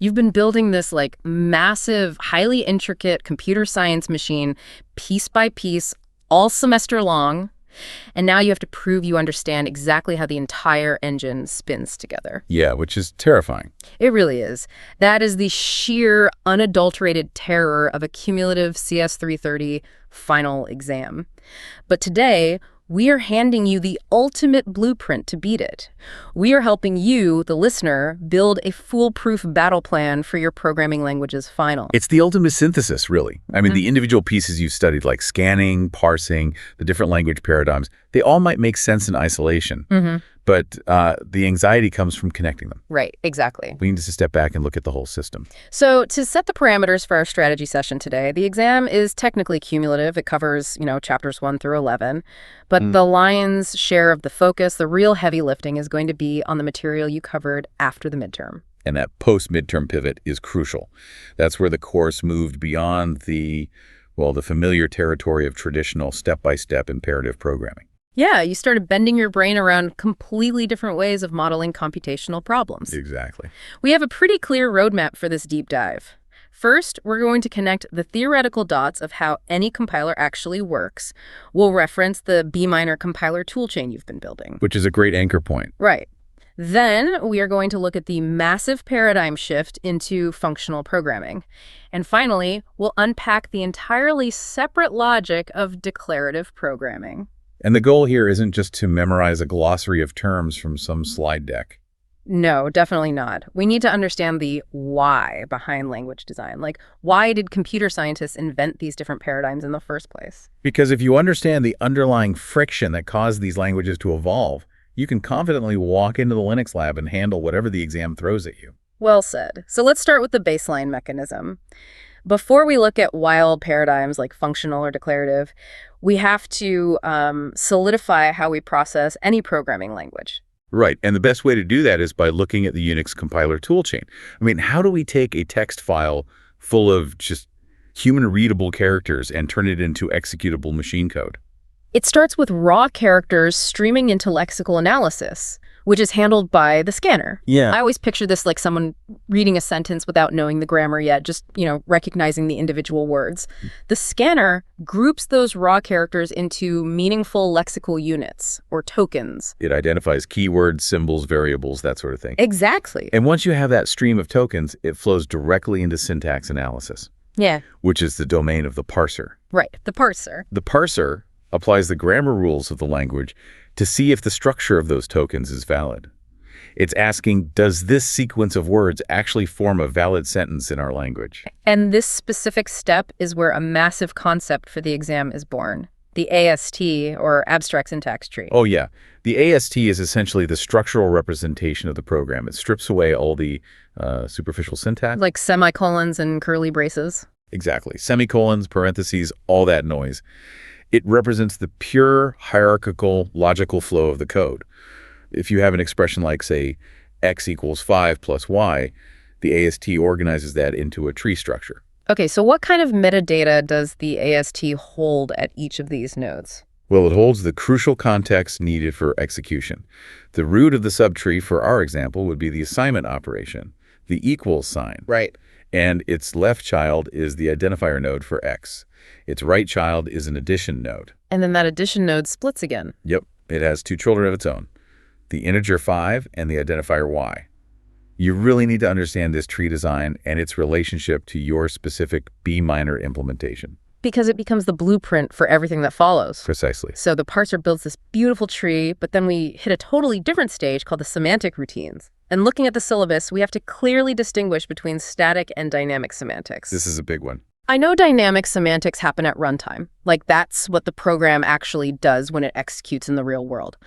You've been building this like massive, highly intricate computer science machine piece by piece all semester long. And now you have to prove you understand exactly how the entire engine spins together. Yeah, which is terrifying. It really is. That is the sheer, unadulterated terror of a cumulative CS330 final exam. But today, we are handing you the ultimate blueprint to beat it. We are helping you, the listener, build a foolproof battle plan for your programming language's final. It's the ultimate synthesis, really. I mean, the individual pieces you've studied, like scanning, parsing, the different language paradigms, they all might make sense in isolation. But the anxiety comes from connecting them. Right, exactly. We need to step back and look at the whole system. So to set the parameters for our strategy session today, the exam is technically cumulative. It covers, chapters 1 through 11. But the lion's share of the focus, the real heavy lifting, is going to be on the material you covered after the midterm. And that post-midterm pivot is crucial. That's where the course moved beyond the familiar territory of traditional step-by-step imperative programming. Yeah, you started bending your brain around completely different ways of modeling computational problems. Exactly. We have a pretty clear roadmap for this deep dive. First, we're going to connect the theoretical dots of how any compiler actually works. We'll reference the B minor compiler toolchain you've been building. Which is a great anchor point. Right. Then we are going to look at the massive paradigm shift into functional programming. And finally, we'll unpack the entirely separate logic of declarative programming. And the goal here isn't just to memorize a glossary of terms from some slide deck. No, definitely not. We need to understand the why behind language design. Like, why did computer scientists invent these different paradigms in the first place? Because if you understand the underlying friction that caused these languages to evolve, you can confidently walk into the Linux lab and handle whatever the exam throws at you. Well said. So let's start with the baseline mechanism. Before we look at wild paradigms like functional or declarative, we have to solidify how we process any programming language. Right, and the best way to do that is by looking at the Unix compiler toolchain. I mean, how do we take a text file full of just human-readable characters and turn it into executable machine code? It starts with raw characters streaming into lexical analysis, which is handled by the scanner. Yeah. I always picture this like someone reading a sentence without knowing the grammar yet, just, recognizing the individual words. The scanner groups those raw characters into meaningful lexical units, or tokens. It identifies keywords, symbols, variables, that sort of thing. Exactly. And once you have that stream of tokens, it flows directly into syntax analysis. Yeah. Which is the domain of the parser. Right, the parser. The parser applies the grammar rules of the language to see if the structure of those tokens is valid. It's asking, does this sequence of words actually form a valid sentence in our language? And this specific step is where a massive concept for the exam is born, the AST, or abstract syntax tree. Oh, yeah. The AST is essentially the structural representation of the program. It strips away all the superficial syntax. Like semicolons and curly braces. Exactly. Semicolons, parentheses, all that noise. It represents the pure hierarchical logical flow of the code. If you have an expression like, say, x equals 5 plus y, the AST organizes that into a tree structure. Okay, so what kind of metadata does the AST hold at each of these nodes? Well, it holds the crucial context needed for execution. The root of the subtree for our example would be the assignment operation, the equals sign. Right. And its left child is the identifier node for x. Its right child is an addition node. And then that addition node splits again. Yep. It has two children of its own, the integer 5 and the identifier y. You really need to understand this tree design and its relationship to your specific B minor implementation. Because it becomes the blueprint for everything that follows. Precisely. So the parser builds this beautiful tree, but then we hit a totally different stage called the semantic routines. And looking at the syllabus, we have to clearly distinguish between static and dynamic semantics. This is a big one. I know dynamic semantics happen at runtime. Like, that's what the program actually does when it executes in the real world.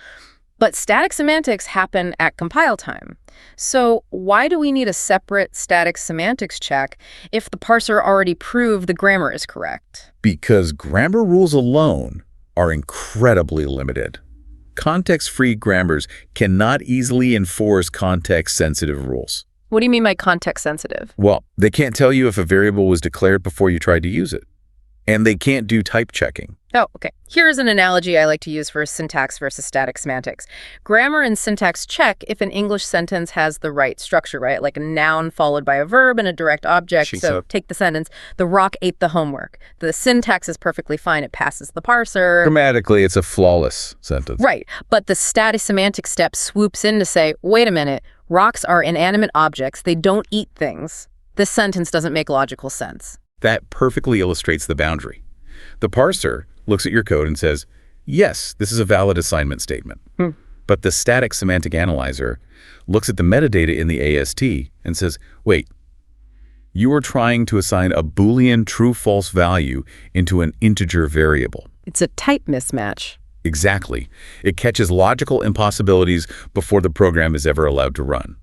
But static semantics happen at compile time. So why do we need a separate static semantics check if the parser already proved the grammar is correct? Because grammar rules alone are incredibly limited. Context-free grammars cannot easily enforce context-sensitive rules. What do you mean by context-sensitive? Well, they can't tell you if a variable was declared before you tried to use it. And they can't do type checking. Oh, okay. Here's an analogy I like to use for syntax versus static semantics. Grammar and syntax check if an English sentence has the right structure, right? Like a noun followed by a verb and a direct object. She So said. take the sentence, the rock ate the homework. The syntax is perfectly fine. It passes the parser. Grammatically, it's a flawless sentence. Right. But the static semantic step swoops in to say, wait a minute, rocks are inanimate objects. They don't eat things. This sentence doesn't make logical sense. That perfectly illustrates the boundary. The parser looks at your code and says, yes, this is a valid assignment statement. But the static semantic analyzer looks at the metadata in the AST and says, wait, you are trying to assign a Boolean true-false value into an integer variable. It's a type mismatch. Exactly. It catches logical impossibilities before the program is ever allowed to run.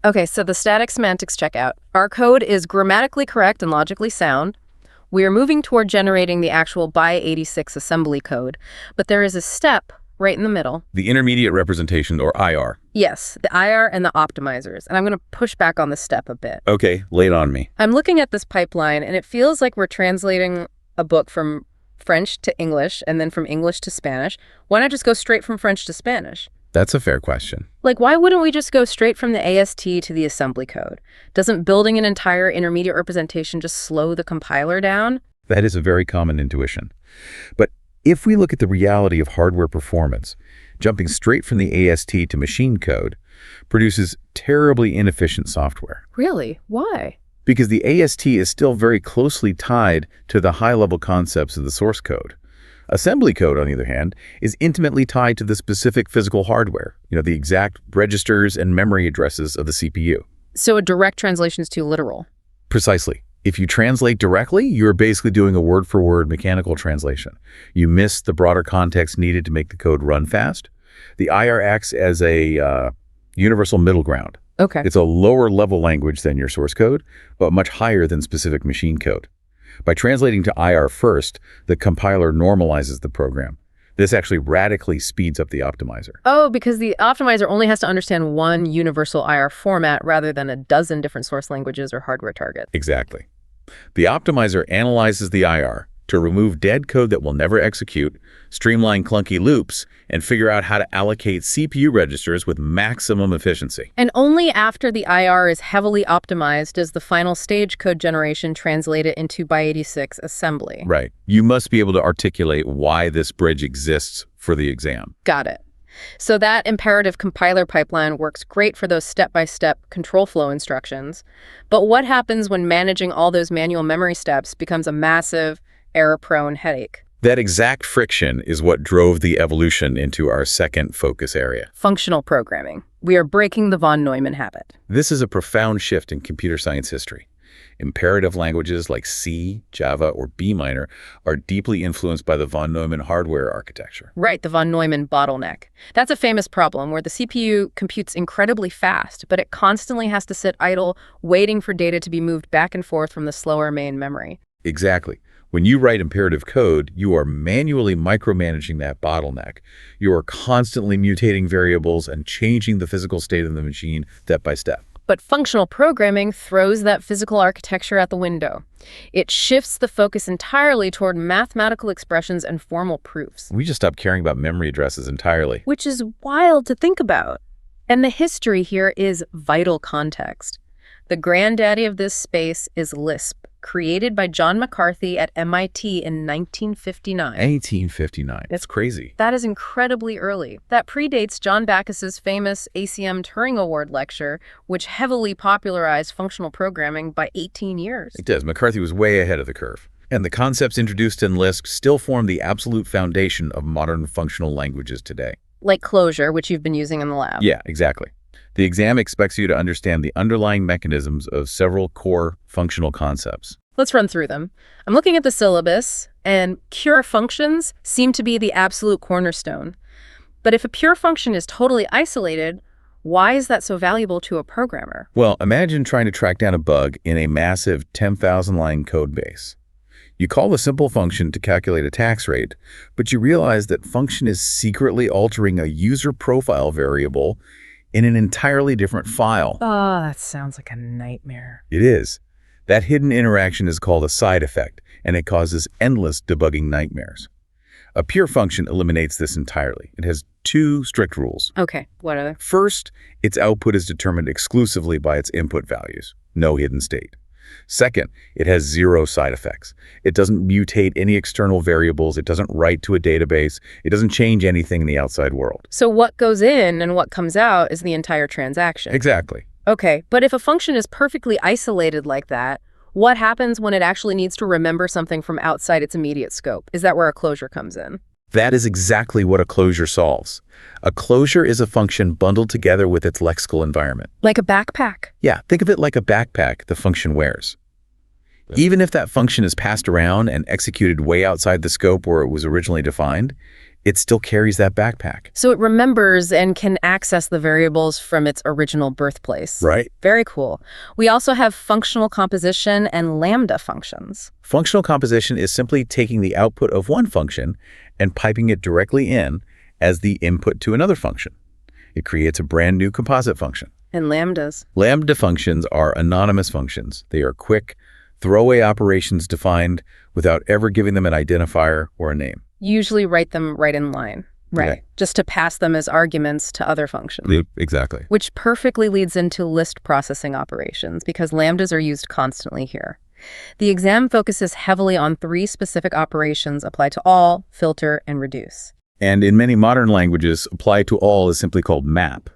Okay, so the static semantics checkout. Our code is grammatically correct and logically sound. We are moving toward generating the actual by86 assembly code, but there is a step right in the middle. The intermediate representation, or IR. Yes, the IR and the optimizers, and I'm going to push back on this step a bit. Okay, lay it on me. I'm looking at this pipeline, and it feels like we're translating a book from French to English and then from English to Spanish. Why not just go straight from French to Spanish? That's a fair question. Like, why wouldn't we just go straight from the AST to the assembly code? Doesn't building an entire intermediate representation just slow the compiler down? That is a very common intuition. But if we look at the reality of hardware performance, jumping straight from the AST to machine code produces terribly inefficient software. Really? Why? Because the AST is still very closely tied to the high-level concepts of the source code. Assembly code, on the other hand, is intimately tied to the specific physical hardware, the exact registers and memory addresses of the CPU. So a direct translation is too literal. Precisely. If you translate directly, you're basically doing a word-for-word mechanical translation. You miss the broader context needed to make the code run fast. The IR acts as a universal middle ground. Okay. It's a lower-level language than your source code, but much higher than specific machine code. By translating to IR first, the compiler normalizes the program. This actually radically speeds up the optimizer. Oh, because the optimizer only has to understand one universal IR format rather than a dozen different source languages or hardware targets. Exactly. The optimizer analyzes the IR to remove dead code that will never execute, streamline clunky loops, and figure out how to allocate CPU registers with maximum efficiency. And only after the IR is heavily optimized does the final stage code generation translate it into by86 assembly. Right. You must be able to articulate why this bridge exists for the exam. Got it. So that imperative compiler pipeline works great for those step-by-step control flow instructions. But what happens when managing all those manual memory steps becomes a massive, error-prone headache? That exact friction is what drove the evolution into our second focus area. Functional programming. We are breaking the von Neumann habit. This is a profound shift in computer science history. Imperative languages like C, Java, or B minor are deeply influenced by the von Neumann hardware architecture. Right, the von Neumann bottleneck. That's a famous problem where the CPU computes incredibly fast, but it constantly has to sit idle, waiting for data to be moved back and forth from the slower main memory. Exactly. When you write imperative code, you are manually micromanaging that bottleneck. You are constantly mutating variables and changing the physical state of the machine step by step. But functional programming throws that physical architecture out the window. It shifts the focus entirely toward mathematical expressions and formal proofs. We just stopped caring about memory addresses entirely. Which is wild to think about. And the history here is vital context. The granddaddy of this space is Lisp, created by John McCarthy at MIT in 1959. 1859. That's crazy. That is incredibly early. That predates John Backus's famous ACM Turing Award lecture, which heavily popularized functional programming by 18 years. It does. McCarthy was way ahead of the curve. And the concepts introduced in Lisp still form the absolute foundation of modern functional languages today. Like Clojure, which you've been using in the lab. Yeah, exactly. The exam expects you to understand the underlying mechanisms of several core functional concepts. Let's run through them. I'm looking at the syllabus, and pure functions seem to be the absolute cornerstone. But if a pure function is totally isolated, why is that so valuable to a programmer? Well, imagine trying to track down a bug in a massive 10,000-line code base. You call the simple function to calculate a tax rate, but you realize that function is secretly altering a user profile variable in an entirely different file. Oh, that sounds like a nightmare. It is. That hidden interaction is called a side effect, and it causes endless debugging nightmares. A pure function eliminates this entirely. It has two strict rules. Okay, what are they? First, its output is determined exclusively by its input values, no hidden state. Second, it has zero side effects. It doesn't mutate any external variables. It doesn't write to a database. It doesn't change anything in the outside world. So what goes in and what comes out is the entire transaction. Exactly. Okay, but if a function is perfectly isolated like that, what happens when it actually needs to remember something from outside its immediate scope? Is that where a closure comes in? That is exactly what a closure solves. A closure is a function bundled together with its lexical environment. Like a backpack? Yeah, think of it like a backpack the function wears. Even if that function is passed around and executed way outside the scope where it was originally defined, it still carries that backpack. So it remembers and can access the variables from its original birthplace. Right. Very cool. We also have functional composition and lambda functions. Functional composition is simply taking the output of one function and piping it directly in as the input to another function. It creates a brand new composite function. And lambdas? Lambda functions are anonymous functions. They are quick, throwaway operations defined without ever giving them an identifier or a name. Usually write them right in line. Right. Yeah. Just to pass them as arguments to other functions. Exactly. Which perfectly leads into list processing operations because lambdas are used constantly here. The exam focuses heavily on three specific operations: apply to all, filter, and reduce. And in many modern languages, apply to all is simply called map.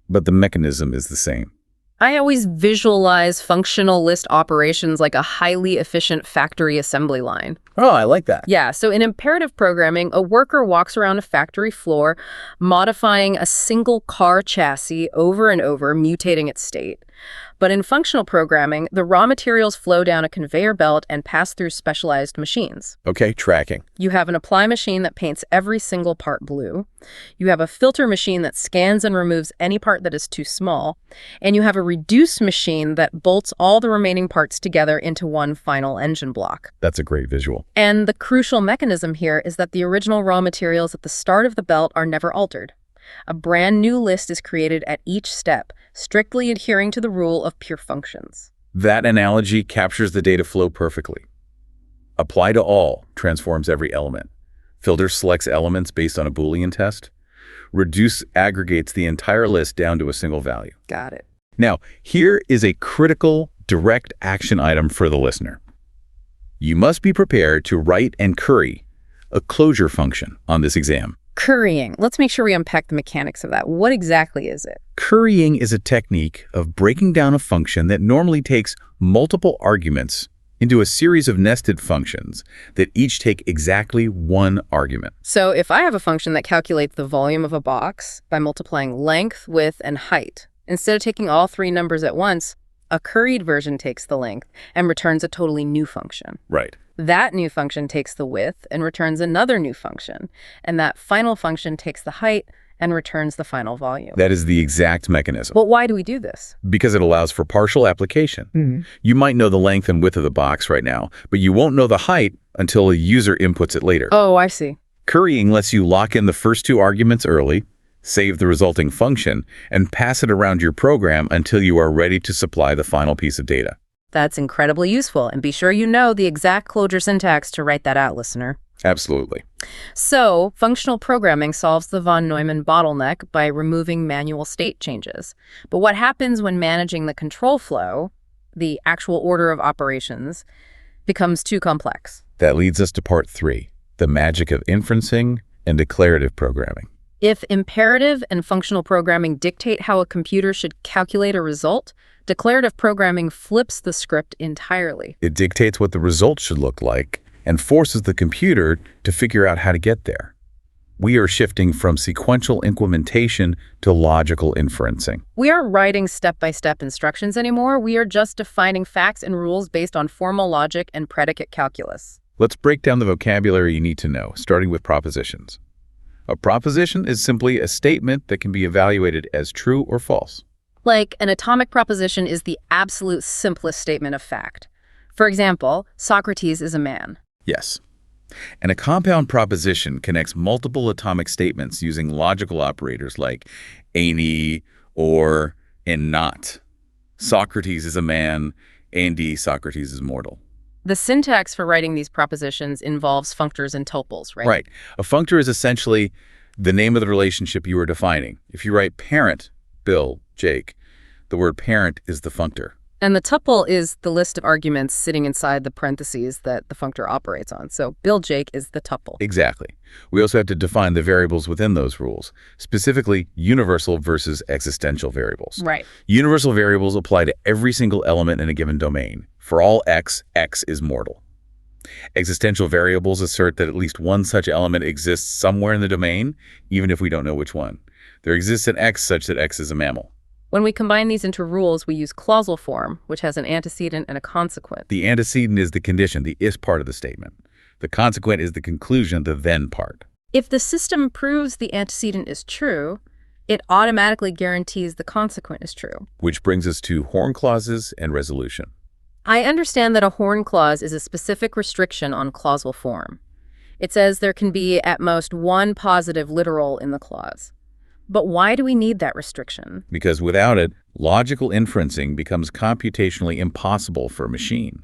But the mechanism is the same. I always visualize functional list operations like a highly efficient factory assembly line. Oh, I like that. Yeah, so in imperative programming, a worker walks around a factory floor, modifying a single car chassis over and over, mutating its state. But in functional programming, the raw materials flow down a conveyor belt and pass through specialized machines. Okay, tracking. You have an apply machine that paints every single part blue. You have a filter machine that scans and removes any part that is too small. And you have a reduce machine that bolts all the remaining parts together into one final engine block. That's a great visual. And the crucial mechanism here is that the original raw materials at the start of the belt are never altered. A brand new list is created at each step, strictly adhering to the rule of pure functions. That analogy captures the data flow perfectly. Apply to all transforms every element. Filter selects elements based on a Boolean test. Reduce aggregates the entire list down to a single value. Got it. Now, here is a critical direct action item for the listener. You must be prepared to write and curry a closure function on this exam. Currying. Let's make sure we unpack the mechanics of that. What exactly is it? Currying is a technique of breaking down a function that normally takes multiple arguments into a series of nested functions that each take exactly one argument. So if I have a function that calculates the volume of a box by multiplying length, width, and height, instead of taking all three numbers at once, a curried version takes the length and returns a totally new function. Right. That new function takes the width and returns another new function. And that final function takes the height and returns the final volume. That is the exact mechanism. But why do we do this? Because it allows for partial application. Mm-hmm. You might know the length and width of the box right now, but you won't know the height until a user inputs it later. Oh, I see. Currying lets you lock in the first two arguments early, save the resulting function, and pass it around your program until you are ready to supply the final piece of data. That's incredibly useful, and be sure you know the exact closure syntax to write that out, listener. Absolutely. So, functional programming solves the von Neumann bottleneck by removing manual state changes. But what happens when managing the control flow, the actual order of operations, becomes too complex? That leads us to part 3, the magic of inferencing and declarative programming. If imperative and functional programming dictate how a computer should calculate a result, declarative programming flips the script entirely. It dictates what the result should look like and forces the computer to figure out how to get there. We are shifting from sequential implementation to logical inferencing. We aren't writing step-by-step instructions anymore. We are just defining facts and rules based on formal logic and predicate calculus. Let's break down the vocabulary you need to know, starting with propositions. A proposition is simply a statement that can be evaluated as true or false. Like, an atomic proposition is the absolute simplest statement of fact. For example, Socrates is a man. Yes. And a compound proposition connects multiple atomic statements using logical operators like any, or, and not. Socrates is a man, and Socrates is mortal. The syntax for writing these propositions involves functors and tuples, right? Right. A functor is essentially the name of the relationship you are defining. If you write parent, Bill, Jake, the word parent is the functor. And the tuple is the list of arguments sitting inside the parentheses that the functor operates on. So Bill Jake is the tuple. Exactly. We also have to define the variables within those rules, specifically universal versus existential variables. Right. Universal variables apply to every single element in a given domain. For all x, x is mortal. Existential variables assert that at least one such element exists somewhere in the domain, even if we don't know which one. There exists an x such that x is a mammal. When we combine these into rules, we use clausal form, which has an antecedent and a consequent. The antecedent is the condition, the is part of the statement. The consequent is the conclusion, the then part. If the system proves the antecedent is true, it automatically guarantees the consequent is true. Which brings us to horn clauses and resolution. I understand that a horn clause is a specific restriction on clausal form. It says there can be at most one positive literal in the clause. But why do we need that restriction? Because without it, logical inferencing becomes computationally impossible for a machine.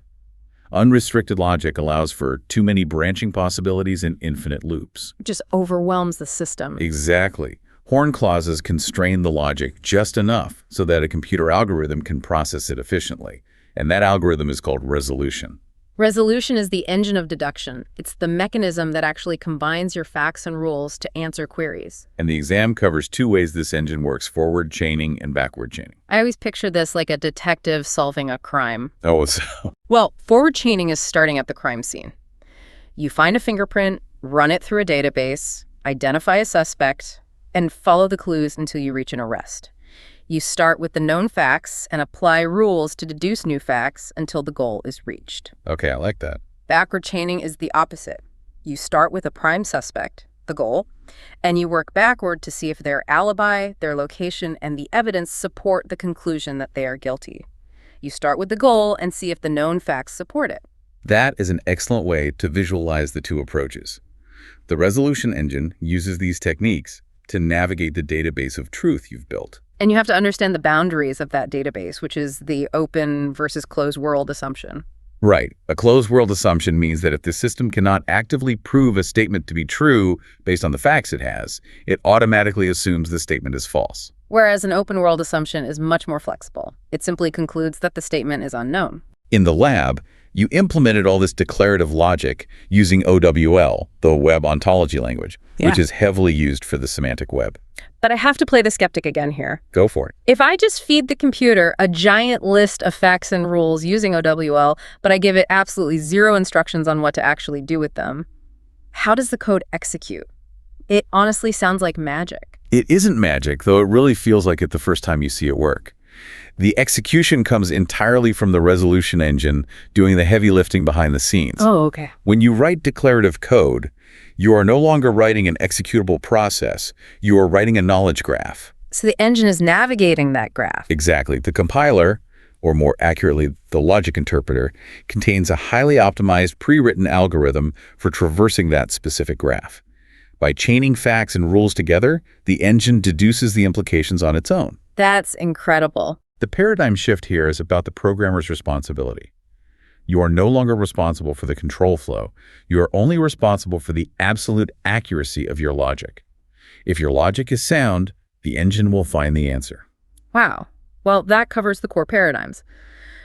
Unrestricted logic allows for too many branching possibilities and infinite loops. It just overwhelms the system. Exactly. Horn clauses constrain the logic just enough so that a computer algorithm can process it efficiently. And that algorithm is called resolution. Resolution is the engine of deduction. It's the mechanism that actually combines your facts and rules to answer queries. And the exam covers two ways this engine works: forward chaining and backward chaining. I always picture this like a detective solving a crime. Oh, so Well, forward chaining is starting at the crime scene. You find a fingerprint, run it through a database, identify a suspect, and follow the clues until you reach an arrest. You start with the known facts and apply rules to deduce new facts until the goal is reached. okay, I like that. Backward chaining is the opposite. You start with a prime suspect, the goal, and you work backward to see if their alibi, their location, and the evidence support the conclusion that they are guilty. You start with the goal and see if the known facts support it. That is an excellent way to visualize the two approaches. The resolution engine uses these techniques to navigate the database of truth you've built. And you have to understand the boundaries of that database, which is the open versus closed world assumption. Right. A closed world assumption means that if the system cannot actively prove a statement to be true based on the facts it has, it automatically assumes the statement is false. Whereas an open world assumption is much more flexible. It simply concludes that the statement is unknown. In the lab, you implemented all this declarative logic using OWL, the web ontology language, which is heavily used for the semantic web. But I have to play the skeptic again here. Go for it. If I just feed the computer a giant list of facts and rules using OWL, but I give it absolutely zero instructions on what to actually do with them, how does the code execute? It honestly sounds like magic. It isn't magic, though it really feels like it the first time you see it work. The execution comes entirely from the resolution engine doing the heavy lifting behind the scenes. Oh, okay. When you write declarative code, you are no longer writing an executable process. You are writing a knowledge graph. So the engine is navigating that graph. Exactly. The compiler, or more accurately, the logic interpreter, contains a highly optimized pre-written algorithm for traversing that specific graph. By chaining facts and rules together, the engine deduces the implications on its own. That's incredible. The paradigm shift here is about the programmer's responsibility. You are no longer responsible for the control flow. You are only responsible for the absolute accuracy of your logic. If your logic is sound, the engine will find the answer. Wow. Well, that covers the core paradigms.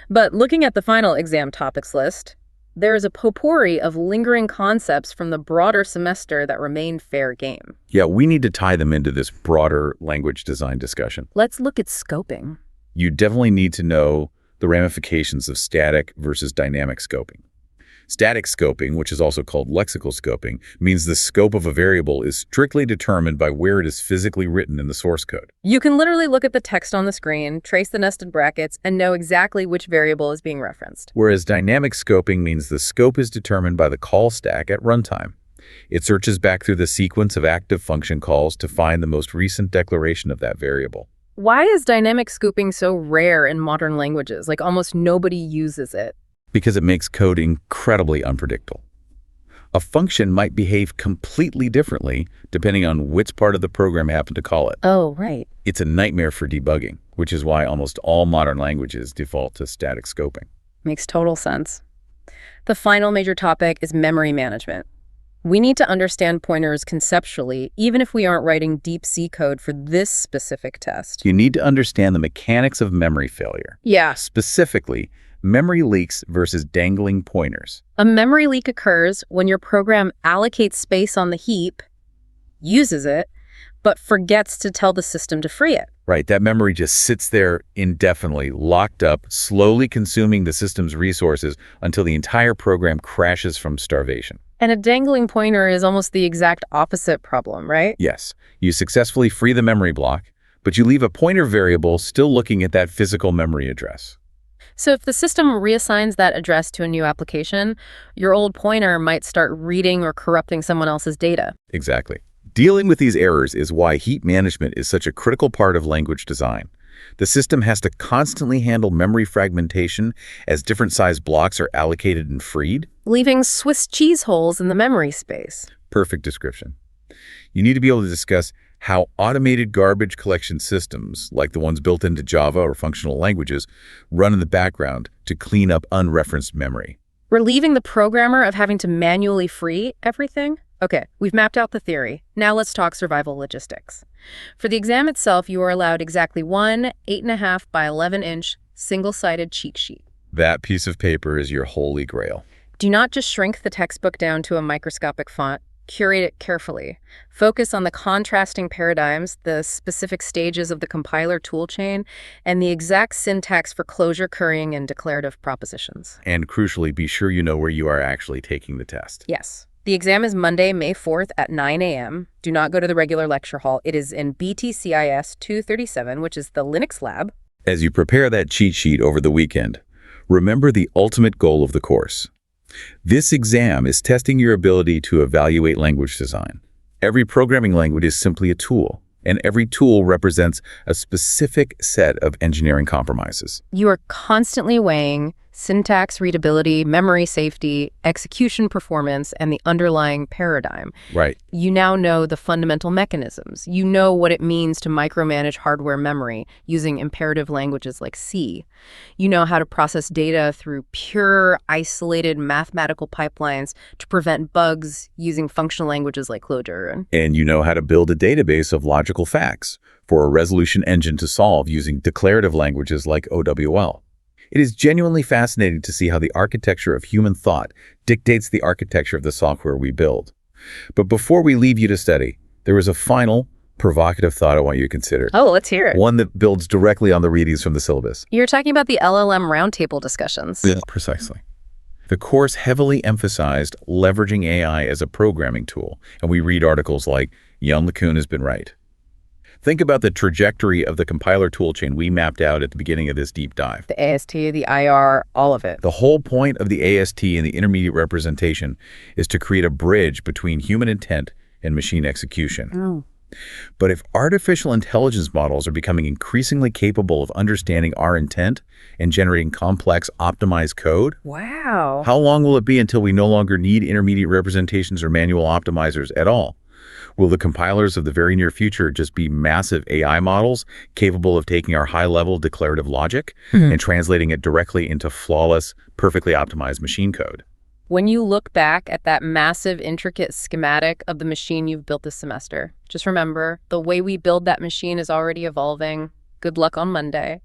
But looking at the final exam topics list, there is a potpourri of lingering concepts from the broader semester that remain fair game. Yeah, we need to tie them into this broader language design discussion. Let's look at scoping. You definitely need to know the ramifications of static versus dynamic scoping. Static scoping, which is also called lexical scoping, means the scope of a variable is strictly determined by where it is physically written in the source code. You can literally look at the text on the screen, trace the nested brackets, and know exactly which variable is being referenced. Whereas dynamic scoping means the scope is determined by the call stack at runtime. It searches back through the sequence of active function calls to find the most recent declaration of that variable. Why is dynamic scoping so rare in modern languages? Like almost nobody uses it. Because it makes code incredibly unpredictable. A function might behave completely differently depending on which part of the program happened to call it. Oh, right. It's a nightmare for debugging, which is why almost all modern languages default to static scoping. Makes total sense. The final major topic is memory management. We need to understand pointers conceptually, even if we aren't writing deep C code for this specific test. You need to understand the mechanics of memory failure. Yeah. Specifically, memory leaks versus dangling pointers. A memory leak occurs when your program allocates space on the heap, uses it, but forgets to tell the system to free it. Right, that memory just sits there indefinitely, locked up, slowly consuming the system's resources until the entire program crashes from starvation. And a dangling pointer is almost the exact opposite problem, right? Yes, you successfully free the memory block, but you leave a pointer variable still looking at that physical memory address. So if the system reassigns that address to a new application, your old pointer might start reading or corrupting someone else's data. Exactly. Dealing with these errors is why heap management is such a critical part of language design. The system has to constantly handle memory fragmentation as different size blocks are allocated and freed. Leaving Swiss cheese holes in the memory space. Perfect description. You need to be able to discuss how automated garbage collection systems, like the ones built into Java or functional languages, run in the background to clean up unreferenced memory. Relieving the programmer of having to manually free everything? Okay, we've mapped out the theory. Now let's talk survival logistics. For the exam itself, you are allowed exactly one 8.5 by 11-inch single-sided cheat sheet. That piece of paper is your holy grail. Do not just shrink the textbook down to a microscopic font. Curate it carefully. Focus on the contrasting paradigms, the specific stages of the compiler toolchain, and the exact syntax for closure currying and declarative propositions. And crucially, be sure you know where you are actually taking the test. Yes. The exam is Monday, May 4th at 9 a.m. Do not go to the regular lecture hall. It is in BTCIS 237, which is the Linux lab. As you prepare that cheat sheet over the weekend, remember the ultimate goal of the course. This exam is testing your ability to evaluate language design. Every programming language is simply a tool, and every tool represents a specific set of engineering compromises. You are constantly weighing syntax readability, memory safety, execution performance, and the underlying paradigm. Right. You now know the fundamental mechanisms. You know what it means to micromanage hardware memory using imperative languages like C. You know how to process data through pure, isolated mathematical pipelines to prevent bugs using functional languages like Clojure. And you know how to build a database of logical facts for a resolution engine to solve using declarative languages like OWL. It is genuinely fascinating to see how the architecture of human thought dictates the architecture of the software we build. But before we leave you to study, there is a final, provocative thought I want you to consider. Oh, let's hear it. One that builds directly on the readings from the syllabus. You're talking about the LLM roundtable discussions. Yeah, precisely. The course heavily emphasized leveraging AI as a programming tool, and we read articles like, Jan LeCun has been right. Think about the trajectory of the compiler toolchain we mapped out at the beginning of this deep dive. The AST, the IR, all of it. The whole point of the AST and the intermediate representation is to create a bridge between human intent and machine execution. Oh. But if artificial intelligence models are becoming increasingly capable of understanding our intent and generating complex, optimized code, Wow. how long will it be until we no longer need intermediate representations or manual optimizers at all? Will the compilers of the very near future just be massive AI models capable of taking our high-level declarative logic and translating it directly into flawless, perfectly optimized machine code? When you look back at that massive, intricate schematic of the machine you've built this semester, just remember, the way we build that machine is already evolving. Good luck on Monday.